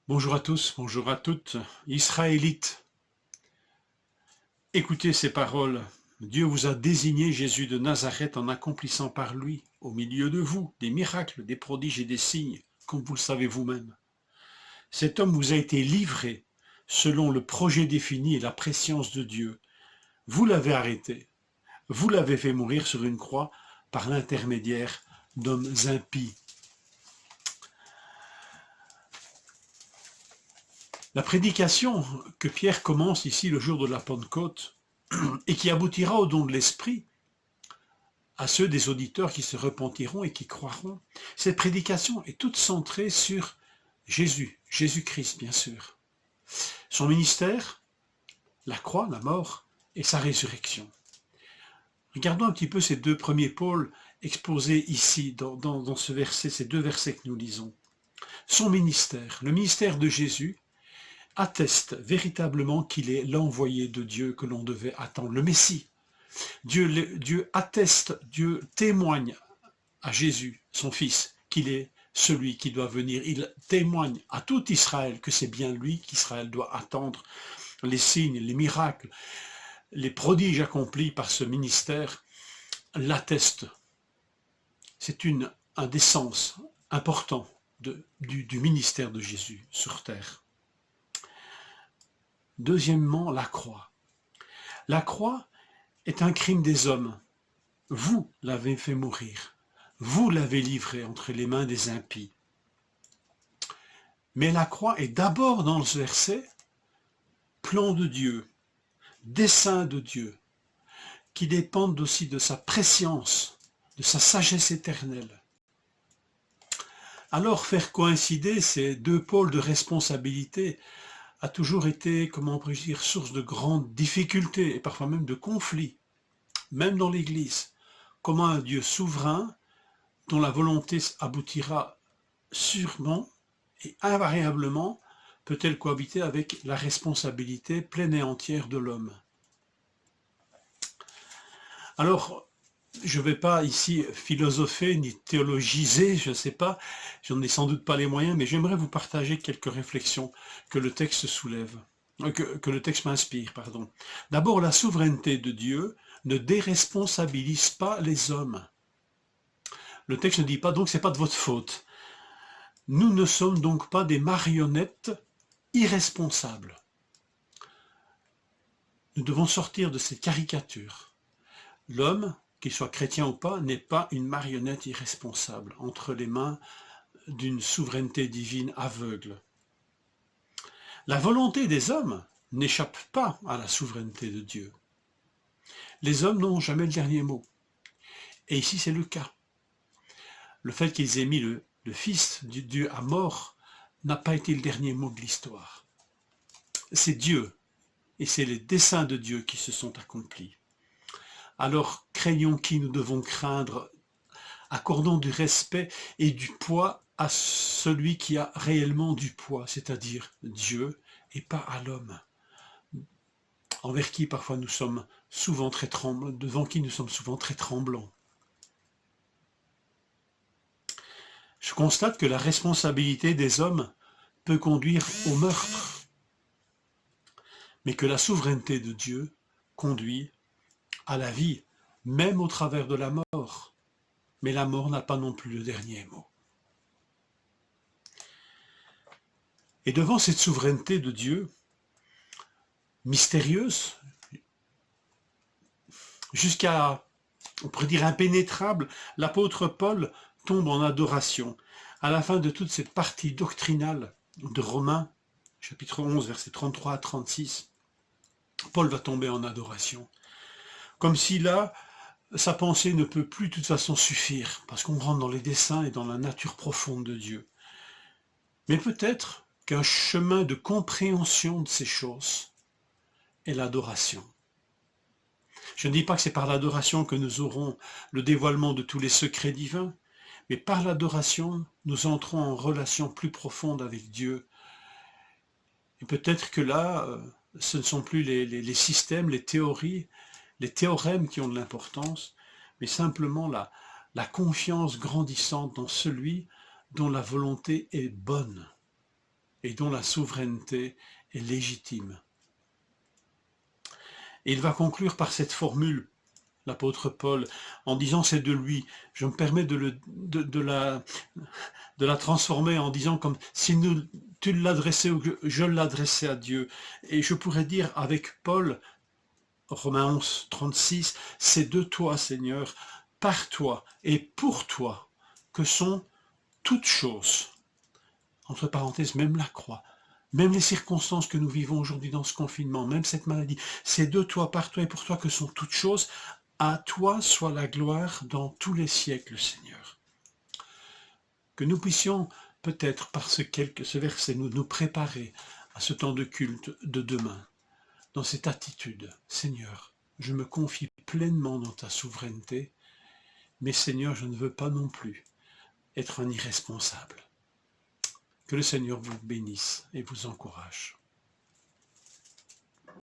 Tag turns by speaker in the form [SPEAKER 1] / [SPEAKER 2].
[SPEAKER 1] Bonjour à tous, bonjour à toutes. Israélites, écoutez ces paroles. Dieu vous a désigné Jésus de Nazareth en accomplissant par lui, au milieu de vous, des miracles, des prodiges et des signes, comme vous le savez vous-même. Cet homme vous a été livré selon le projet défini et la prescience de Dieu. Vous l'avez arrêté, vous l'avez fait mourir sur une croix par l'intermédiaire d'hommes impies. La prédication que Pierre commence ici le jour de la Pentecôte et qui aboutira au don de l'Esprit à ceux des auditeurs qui se repentiront et qui croiront, cette prédication est toute centrée sur Jésus, Jésus-Christ bien sûr. Son ministère, la croix, la mort et sa résurrection. Regardons un petit peu ces deux premiers pôles exposés ici dans ce verset, ces deux versets que nous lisons. Son ministère, le ministère de Jésus, atteste véritablement qu'il est l'envoyé de Dieu que l'on devait attendre, le Messie. Dieu atteste, Dieu témoigne à Jésus, son Fils, qu'il est celui qui doit venir. Il témoigne à tout Israël que c'est bien lui qu'Israël doit attendre. Les signes, les miracles, les prodiges accomplis par ce ministère l'attestent. C'est un des sens importants du ministère de Jésus sur terre. Deuxièmement, la croix. La croix est un crime des hommes. Vous l'avez fait mourir. Vous l'avez livré entre les mains des impies. Mais la croix est d'abord dans ce verset, plan de Dieu, dessein de Dieu, qui dépendent aussi de sa prescience, de sa sagesse éternelle. Alors faire coïncider ces deux pôles de responsabilité a toujours été, comment on pourrait dire, source de grandes difficultés et parfois même de conflits, même dans l'Église. Comment un Dieu souverain, dont la volonté aboutira sûrement et invariablement, peut-elle cohabiter avec la responsabilité pleine et entière de l'homme? Alors, je ne vais pas ici philosopher ni théologiser, je ne sais pas, j'en ai sans doute pas les moyens, mais j'aimerais vous partager quelques réflexions que le texte soulève, que le texte m'inspire, pardon. D'abord, la souveraineté de Dieu ne déresponsabilise pas les hommes. Le texte ne dit pas donc c'est pas de votre faute. Nous ne sommes donc pas des marionnettes irresponsables. Nous devons sortir de cette caricature. L'homme, qu'il soit chrétien ou pas, n'est pas une marionnette irresponsable entre les mains d'une souveraineté divine aveugle. La volonté des hommes n'échappe pas à la souveraineté de Dieu. Les hommes n'ont jamais le dernier mot. Et ici, c'est le cas. Le fait qu'ils aient mis le Fils de Dieu à mort n'a pas été le dernier mot de l'histoire. C'est Dieu, et c'est les desseins de Dieu qui se sont accomplis. Alors, craignons qui nous devons craindre, accordons du respect et du poids à celui qui a réellement du poids, c'est-à-dire Dieu, et pas à l'homme, envers qui parfois nous sommes souvent très tremblants, devant qui nous sommes souvent très tremblants. Je constate que la responsabilité des hommes peut conduire au meurtre, mais que la souveraineté de Dieu conduit à la vie, même au travers de la mort. Mais la mort n'a pas non plus le dernier mot. Et devant cette souveraineté de Dieu, mystérieuse, jusqu'à, on pourrait dire, impénétrable, l'apôtre Paul tombe en adoration. À la fin de toute cette partie doctrinale de Romains, chapitre 11, versets 33 à 36, Paul va tomber en adoration. Comme si là, sa pensée ne peut plus de toute façon suffire, parce qu'on rentre dans les desseins et dans la nature profonde de Dieu. Mais peut-être qu'un chemin de compréhension de ces choses est l'adoration. Je ne dis pas que c'est par l'adoration que nous aurons le dévoilement de tous les secrets divins, mais par l'adoration, nous entrons en relation plus profonde avec Dieu. Et peut-être que là, ce ne sont plus les systèmes, les théories, les théorèmes qui ont de l'importance, mais simplement la confiance grandissante dans celui dont la volonté est bonne. et dont la souveraineté est légitime. Et il va conclure par cette formule, l'apôtre Paul, en disant c'est de lui. Je me permets de la transformer en disant comme si tu l'adressais ou je l'adressais à Dieu. Et je pourrais dire avec Paul, Romains 11, 36, c'est de toi, Seigneur, par toi et pour toi que sont toutes choses. Entre parenthèses, même la croix, même les circonstances que nous vivons aujourd'hui dans ce confinement, même cette maladie, c'est de toi, par toi et pour toi que sont toutes choses. À toi soit la gloire dans tous les siècles, Seigneur. Que nous puissions peut-être par ce verset nous préparer à ce temps de culte de demain, dans cette attitude. Seigneur, je me confie pleinement dans ta souveraineté, mais Seigneur, je ne veux pas non plus être un irresponsable. Que le Seigneur vous bénisse et vous encourage.